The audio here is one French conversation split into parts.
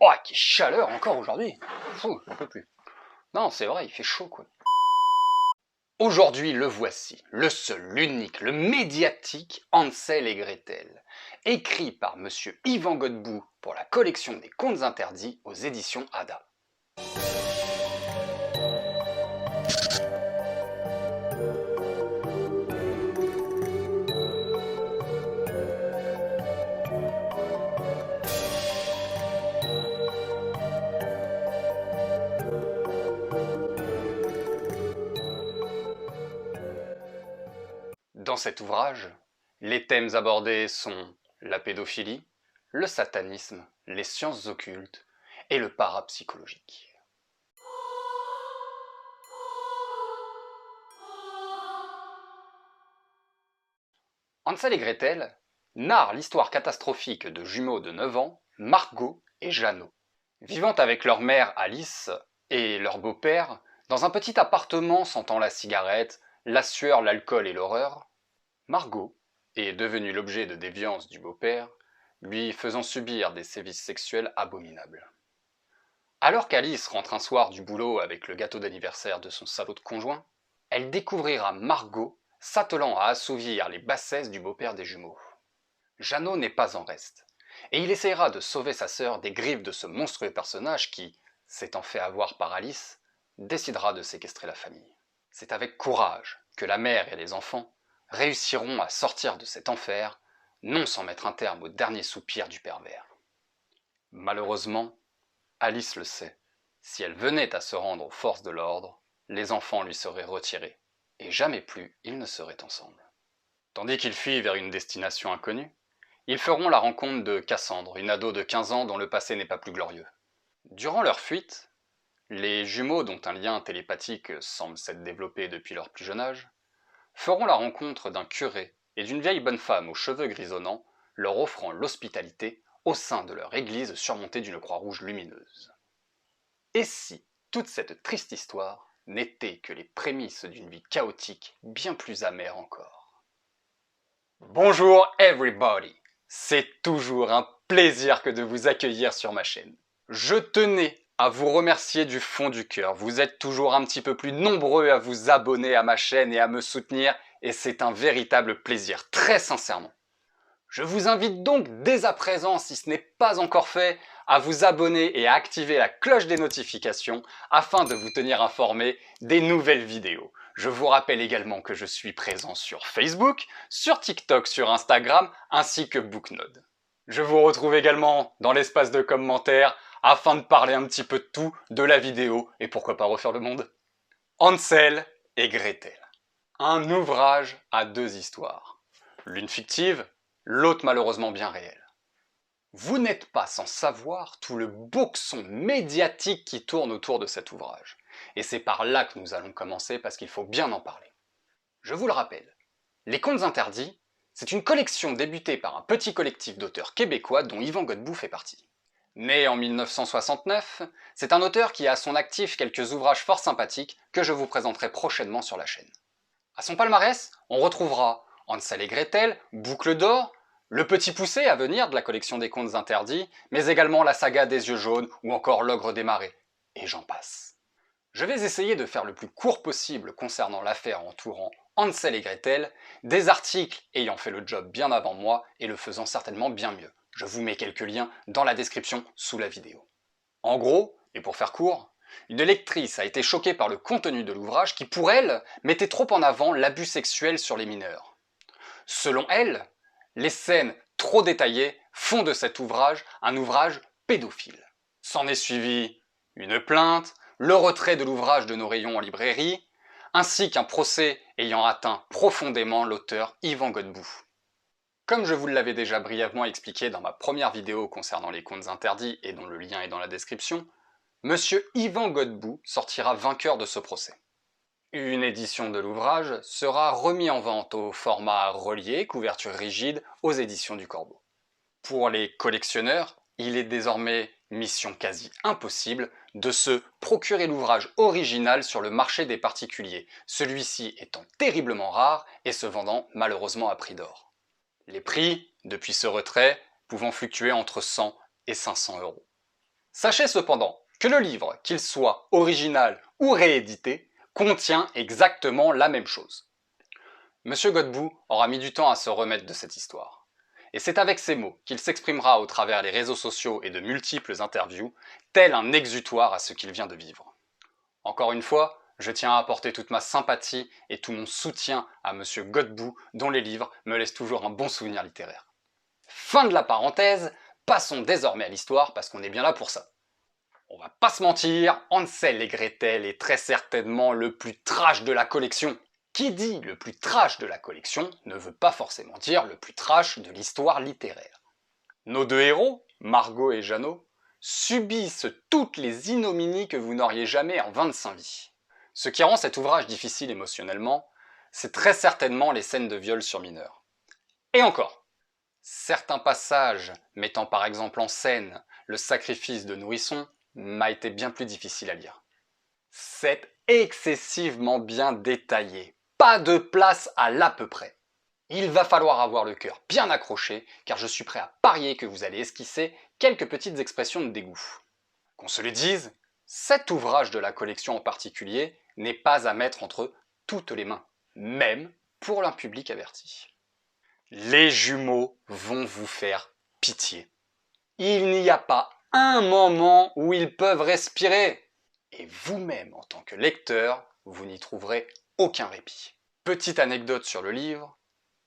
Oh, quelle chaleur encore aujourd'hui. Fou, j'en peux plus. Non, c'est vrai, il fait chaud quoi. Aujourd'hui, le voici, le seul, l'unique, le médiatique Hansel et Gretel, écrit par monsieur Yvan Godbout pour la collection des contes interdits aux éditions Ada. Dans cet ouvrage, les thèmes abordés sont la pédophilie, le satanisme, les sciences occultes et le parapsychologique. Hansel et Gretel narrent l'histoire catastrophique de jumeaux de 9 ans, Margot et Jeannot. Vivant avec leur mère Alice et leur beau-père dans un petit appartement sentant la cigarette, la sueur, l'alcool et l'horreur, Margot est devenue l'objet de déviance du beau-père, lui faisant subir des sévices sexuels abominables. Alors qu'Alice rentre un soir du boulot avec le gâteau d'anniversaire de son salaud de conjoint, elle découvrira Margot s'attelant à assouvir les bassesses du beau-père des jumeaux. Jeannot n'est pas en reste, et il essaiera de sauver sa sœur des griffes de ce monstrueux personnage qui, s'étant fait avoir par Alice, décidera de séquestrer la famille. C'est avec courage que la mère et les enfants réussiront à sortir de cet enfer, non sans mettre un terme au dernier soupir du pervers. Malheureusement, Alice le sait, si elle venait à se rendre aux forces de l'ordre, les enfants lui seraient retirés, et jamais plus ils ne seraient ensemble. Tandis qu'ils fuient vers une destination inconnue, ils feront la rencontre de Cassandre, une ado de 15 ans dont le passé n'est pas plus glorieux. Durant leur fuite, les jumeaux dont un lien télépathique semble s'être développé depuis leur plus jeune âge, feront la rencontre d'un curé et d'une vieille bonne femme aux cheveux grisonnants, leur offrant l'hospitalité au sein de leur église surmontée d'une croix rouge lumineuse. Et si toute cette triste histoire n'était que les prémices d'une vie chaotique bien plus amère encore. Bonjour everybody, c'est toujours un plaisir que de vous accueillir sur ma chaîne. Je tenais à vous remercier du fond du cœur, vous êtes toujours un petit peu plus nombreux à vous abonner à ma chaîne et à me soutenir, et c'est un véritable plaisir, très sincèrement. Je vous invite donc dès à présent, si ce n'est pas encore fait, à vous abonner et à activer la cloche des notifications afin de vous tenir informé des nouvelles vidéos. Je vous rappelle également que je suis présent sur Facebook, sur TikTok, sur Instagram ainsi que Booknode. Je vous retrouve également dans l'espace de commentaires afin de parler un petit peu de tout, de la vidéo et pourquoi pas refaire le monde. Hansel et Gretel. Un ouvrage à deux histoires. L'une fictive, l'autre malheureusement bien réelle. Vous n'êtes pas sans savoir tout le boxon médiatique qui tourne autour de cet ouvrage. Et c'est par là que nous allons commencer parce qu'il faut bien en parler. Je vous le rappelle, Les Contes Interdits, c'est une collection débutée par un petit collectif d'auteurs québécois dont Yvan Godbout fait partie. Né en 1969, c'est un auteur qui a à son actif quelques ouvrages fort sympathiques que je vous présenterai prochainement sur la chaîne. À son palmarès, on retrouvera Hansel et Gretel, Boucle d'or, Le Petit Poucet à venir de la collection des Contes Interdits, mais également la saga des Yeux Jaunes ou encore L'Ogre des Marais, et j'en passe. Je vais essayer de faire le plus court possible concernant l'affaire entourant Hansel et Gretel, des articles ayant fait le job bien avant moi et le faisant certainement bien mieux. Je vous mets quelques liens dans la description sous la vidéo. En gros, et pour faire court, une lectrice a été choquée par le contenu de l'ouvrage qui, pour elle, mettait trop en avant l'abus sexuel sur les mineurs. Selon elle, les scènes trop détaillées font de cet ouvrage un ouvrage pédophile. S'en est suivi une plainte, le retrait de l'ouvrage de nos rayons en librairie, ainsi qu'un procès ayant atteint profondément l'auteur Yvan Godbout. Comme je vous l'avais déjà brièvement expliqué dans ma première vidéo concernant les contes interdits et dont le lien est dans la description, Monsieur Yvan Godbout sortira vainqueur de ce procès. Une édition de l'ouvrage sera remis en vente au format relié, couverture rigide, aux éditions du Corbeau. Pour les collectionneurs, il est désormais mission quasi impossible de se procurer l'ouvrage original sur le marché des particuliers, celui-ci étant terriblement rare et se vendant malheureusement à prix d'or. Les prix, depuis ce retrait, pouvant fluctuer entre 100 et 500 euros. Sachez cependant que le livre, qu'il soit original ou réédité, contient exactement la même chose. Monsieur Godbout aura mis du temps à se remettre de cette histoire. Et c'est avec ces mots qu'il s'exprimera au travers les réseaux sociaux et de multiples interviews, tel un exutoire à ce qu'il vient de vivre. Encore une fois, je tiens à apporter toute ma sympathie et tout mon soutien à Monsieur Godbout, dont les livres me laissent toujours un bon souvenir littéraire. Fin de la parenthèse, passons désormais à l'histoire parce qu'on est bien là pour ça. On va pas se mentir, Hansel et Gretel est très certainement le plus trash de la collection. Qui dit le plus trash de la collection ne veut pas forcément dire le plus trash de l'histoire littéraire. Nos deux héros, Margot et Jeannot, subissent toutes les ignominies que vous n'auriez jamais en 25 vies. Ce qui rend cet ouvrage difficile émotionnellement, c'est très certainement les scènes de viol sur mineurs. Et encore, certains passages mettant par exemple en scène le sacrifice de nourrissons m'a été bien plus difficile à lire. C'est excessivement bien détaillé. Pas de place à l'à peu près. Il va falloir avoir le cœur bien accroché, car je suis prêt à parier que vous allez esquisser quelques petites expressions de dégoût. Qu'on se le dise, cet ouvrage de la collection en particulier n'est pas à mettre entre toutes les mains, même pour un public averti. Les jumeaux vont vous faire pitié. Il n'y a pas un moment où ils peuvent respirer. Et vous-même, en tant que lecteur, vous n'y trouverez aucun répit. Petite anecdote sur le livre,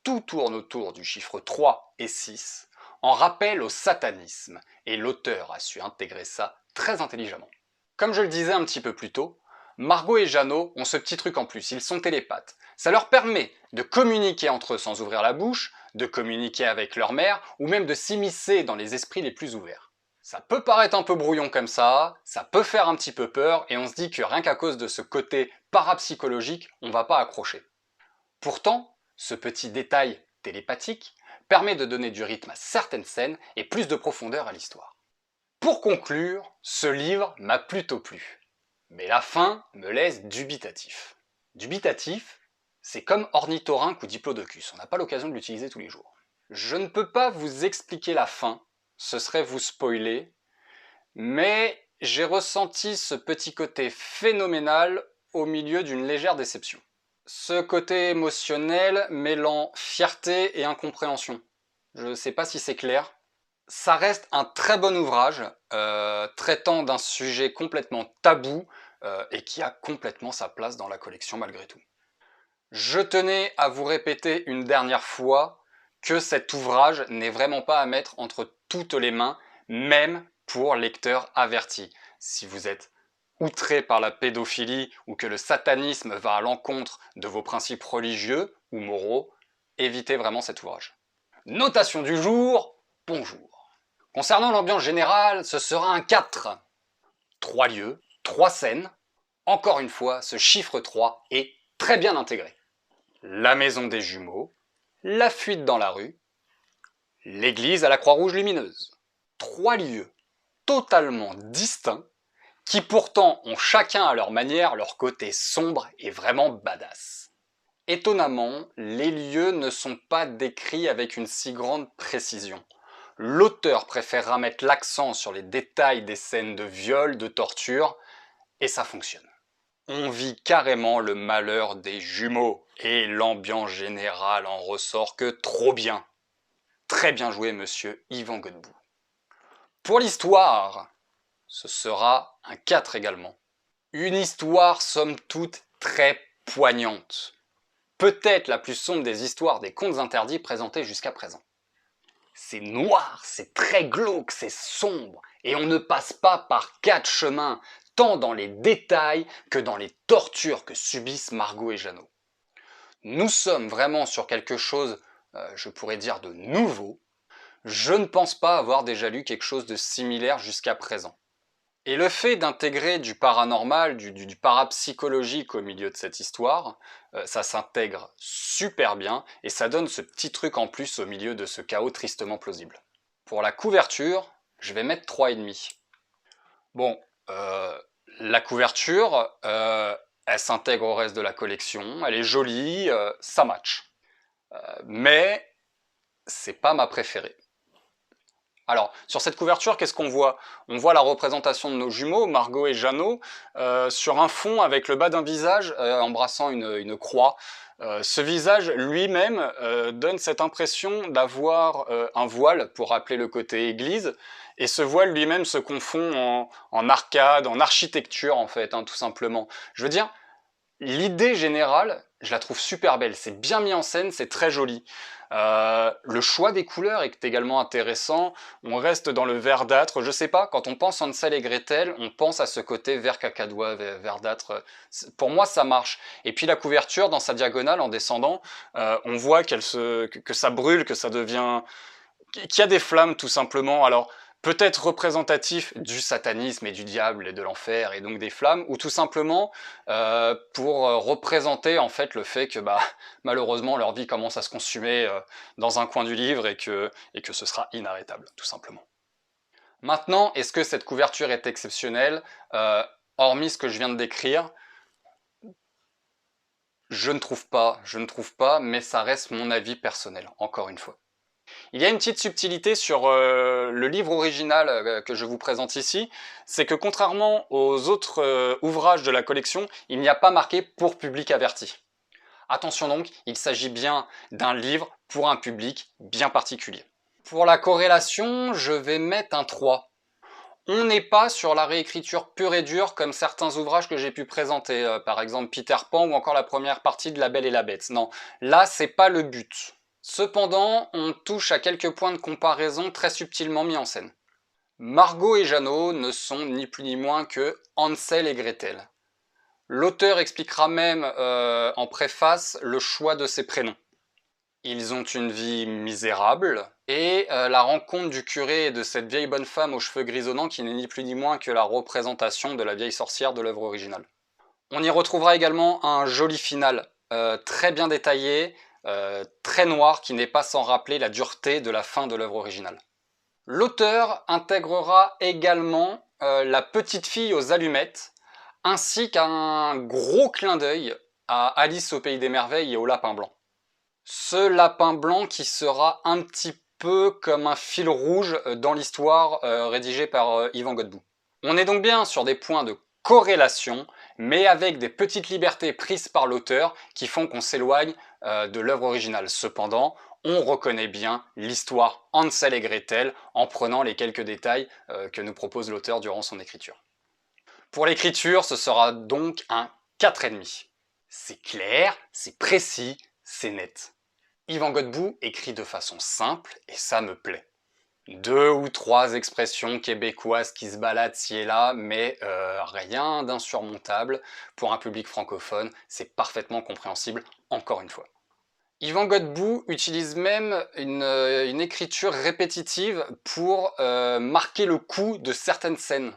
tout tourne autour du chiffre 3 et 6, en rappel au satanisme, et l'auteur a su intégrer ça très intelligemment. Comme je le disais un petit peu plus tôt, Margot et Jeannot ont ce petit truc en plus, ils sont télépathes. Ça leur permet de communiquer entre eux sans ouvrir la bouche, de communiquer avec leur mère, ou même de s'immiscer dans les esprits les plus ouverts. Ça peut paraître un peu brouillon comme ça peut faire un petit peu peur, et on se dit que rien qu'à cause de ce côté parapsychologique, on va pas accrocher. Pourtant, ce petit détail télépathique permet de donner du rythme à certaines scènes et plus de profondeur à l'histoire. Pour conclure, ce livre m'a plutôt plu. Mais la fin me laisse dubitatif. Dubitatif, c'est comme ornithorynque ou diplodocus, on n'a pas l'occasion de l'utiliser tous les jours. Je ne peux pas vous expliquer la fin, ce serait vous spoiler, mais j'ai ressenti ce petit côté phénoménal au milieu d'une légère déception. Ce côté émotionnel mêlant fierté et incompréhension. Je ne sais pas si c'est clair. Ça reste un très bon ouvrage, traitant d'un sujet complètement tabou et qui a complètement sa place dans la collection malgré tout. Je tenais à vous répéter une dernière fois que cet ouvrage n'est vraiment pas à mettre entre toutes les mains, même pour lecteurs avertis. Si vous êtes outré par la pédophilie ou que le satanisme va à l'encontre de vos principes religieux ou moraux, évitez vraiment cet ouvrage. Notation du jour, bonjour. Concernant l'ambiance générale, ce sera un 4. 3 lieux, 3 scènes. Encore une fois, ce chiffre 3 est très bien intégré. La maison des jumeaux, la fuite dans la rue, l'église à la Croix-Rouge lumineuse. 3 lieux totalement distincts qui pourtant ont chacun à leur manière leur côté sombre et vraiment badass. Étonnamment, les lieux ne sont pas décrits avec une si grande précision. L'auteur préférera mettre l'accent sur les détails des scènes de viol, de torture, et ça fonctionne. On vit carrément le malheur des jumeaux, et l'ambiance générale en ressort que trop bien. Très bien joué, monsieur Yvan Godbout. Pour l'histoire, ce sera un 4 également. Une histoire somme toute très poignante. Peut-être la plus sombre des histoires des contes interdits présentées jusqu'à présent. C'est noir, c'est très glauque, c'est sombre, et on ne passe pas par 4 chemins, tant dans les détails que dans les tortures que subissent Margot et Jeannot. Nous sommes vraiment sur quelque chose, je pourrais dire, de nouveau. Je ne pense pas avoir déjà lu quelque chose de similaire jusqu'à présent. Et le fait d'intégrer du paranormal, du parapsychologique au milieu de cette histoire, ça s'intègre super bien et ça donne ce petit truc en plus au milieu de ce chaos tristement plausible. Pour la couverture, je vais mettre 3,5. Bon, la couverture, elle s'intègre au reste de la collection, elle est jolie, ça match. Mais c'est pas ma préférée. Alors, sur cette couverture, qu'est-ce qu'on voit? On voit la représentation de nos jumeaux, Margot et Jeannot, sur un fond avec le bas d'un visage embrassant une croix. Ce visage lui-même donne cette impression d'avoir un voile, pour rappeler le côté église, et ce voile lui-même se confond en arcade, en architecture en fait, hein, tout simplement. Je veux dire, l'idée générale, je la trouve super belle, c'est bien mis en scène, c'est très joli. Le choix des couleurs est également intéressant, on reste dans le verdâtre, je sais pas, quand on pense Hansel et Gretel, on pense à ce côté vert cacadois, verdâtre, pour moi ça marche. Et puis la couverture, dans sa diagonale, en descendant, on voit que ça brûle, que ça devient... qu'il y a des flammes tout simplement, alors peut-être représentatif du satanisme et du diable et de l'enfer et donc des flammes, ou tout simplement pour représenter en fait le fait que malheureusement leur vie commence à se consumer dans un coin du livre et que ce sera inarrêtable, tout simplement. Maintenant, est-ce que cette couverture est exceptionnelle hormis ce que je viens de décrire? Je ne trouve pas, mais ça reste mon avis personnel, encore une fois. Il y a une petite subtilité sur le livre original que je vous présente ici, c'est que contrairement aux autres ouvrages de la collection, il n'y a pas marqué pour public averti. Attention donc, il s'agit bien d'un livre pour un public bien particulier. Pour la corrélation, je vais mettre un 3. On n'est pas sur la réécriture pure et dure comme certains ouvrages que j'ai pu présenter, par exemple Peter Pan ou encore la première partie de La Belle et la Bête. Non, là c'est pas le but. Cependant, on touche à quelques points de comparaison très subtilement mis en scène. Margot et Jeannot ne sont ni plus ni moins que Hansel et Gretel. L'auteur expliquera même en préface le choix de ces prénoms. Ils ont une vie misérable, et la rencontre du curé et de cette vieille bonne femme aux cheveux grisonnants qui n'est ni plus ni moins que la représentation de la vieille sorcière de l'œuvre originale. On y retrouvera également un joli final, très bien détaillé, très noir, qui n'est pas sans rappeler la dureté de la fin de l'œuvre originale. L'auteur intégrera également la petite fille aux allumettes, ainsi qu'un gros clin d'œil à Alice au Pays des Merveilles et au Lapin Blanc. Ce lapin blanc qui sera un petit peu comme un fil rouge dans l'histoire rédigée par Yvan Godbout. On est donc bien sur des points de corrélation, mais avec des petites libertés prises par l'auteur qui font qu'on s'éloigne de l'œuvre originale. Cependant, on reconnaît bien l'histoire Hansel et Gretel en prenant les quelques détails que nous propose l'auteur durant son écriture. Pour l'écriture, ce sera donc un 4,5. C'est clair, c'est précis, c'est net. Yvan Godbout écrit de façon simple et ça me plaît. 2 ou 3 expressions québécoises qui se baladent ci et là, mais rien d'insurmontable. Pour un public francophone, c'est parfaitement compréhensible, encore une fois. Yvan Godbout utilise même une écriture répétitive pour marquer le coup de certaines scènes.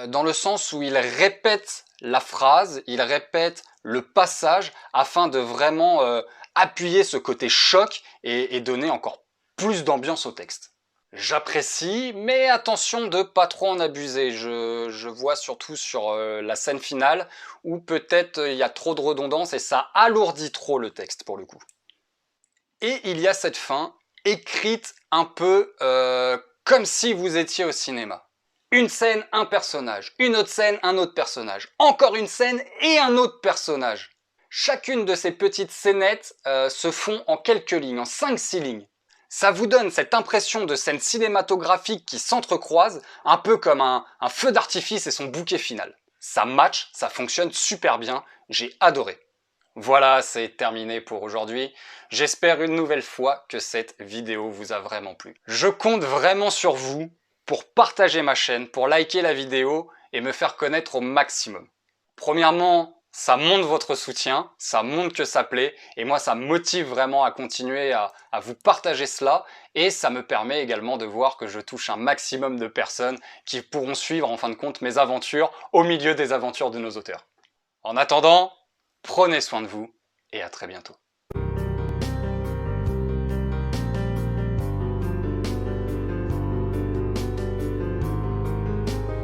Dans le sens où il répète la phrase, il répète le passage afin de vraiment appuyer ce côté choc et donner encore plus d'ambiance au texte. J'apprécie, mais attention de pas trop en abuser. Je vois surtout sur la scène finale où peut-être il y a trop de redondance et ça alourdit trop le texte pour le coup. Et il y a cette fin écrite un peu comme si vous étiez au cinéma. Une scène, un personnage, une autre scène, un autre personnage, encore une scène et un autre personnage. Chacune de ces petites scénettes se font en quelques lignes, en 5-6 lignes. Ça vous donne cette impression de scène cinématographique qui s'entrecroisent, un peu comme un feu d'artifice et son bouquet final. Ça match, ça fonctionne super bien, j'ai adoré. Voilà, c'est terminé pour aujourd'hui. J'espère une nouvelle fois que cette vidéo vous a vraiment plu. Je compte vraiment sur vous pour partager ma chaîne, pour liker la vidéo et me faire connaître au maximum. Premièrement, ça montre votre soutien, ça montre que ça plaît, et moi ça me motive vraiment à continuer à vous partager cela, et ça me permet également de voir que je touche un maximum de personnes qui pourront suivre en fin de compte mes aventures au milieu des aventures de nos auteurs. En attendant, prenez soin de vous, et à très bientôt.